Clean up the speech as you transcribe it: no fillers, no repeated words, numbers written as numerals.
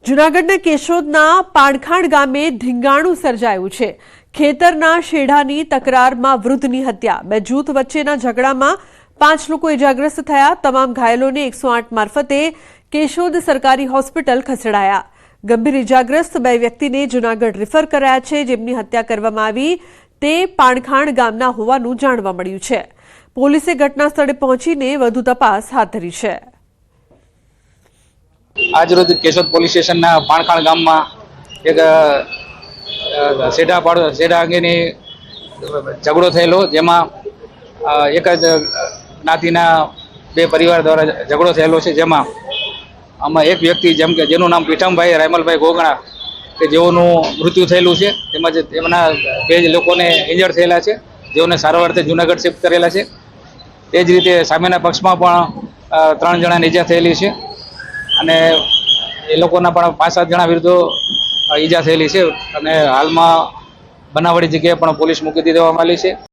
જૂનાગઢના કેશોદના પાણખાણ ગામે ધીંગાણું સર્જાયું છે। ખેતરના શેઢાની તકરારમાં વૃદ્ધની હત્યા। બે જૂથ વચ્ચેના ઝઘડામાં 5 લોકો ઇજાગ્રસ્ત થયા। તમામ ઘાયલોને 108 મારફતે કેશોદ સરકારી હોસ્પિટલ ખસેડાયા। ગંભીર ઇજાગ્રસ્ત બે વ્યક્તિને જૂનાગઢ રિફર કરાયા છે, જેમની હત્યા કરવામાં આવી તે પાણખાણ ગામના હોવાનું જાણવા મળ્યું છે। પોલીસે ઘટના સ્થળે પહોંચીને વધુ તપાસ હાથ ધરી છે। आज रोज केशोद पोलीस स्टेशन पाणखाण गाम में एक सेढ़ा अंगे झगड़ो थयेलो, जेमां एक ज ज्ञातिना बे परिवार द्वारा झगड़ो थयेलो छे। जेमां आमां एक व्यक्ति जेम के जेनुं नाम पीठमभाई रायमलभाई गोगणा के जेओनुं मृत्यु थयेलुं छे, तेमज तेमना बे लोकोने इंजर्ड थयेला छे, जेओने सारवारथे जूनागढ़ शिफ्ट करेला छे। ते ज रीते सामेना पक्षमां पण 3 जणाने ईजा थयेली छे અને એ લોકોના પણ 5-7 જણા વિરુદ્ધ ઈજા થયેલી છે અને હાલમાં બનાવડી જગ્યાએ પણ પોલીસ મૂકી દેવામાં આવી છે।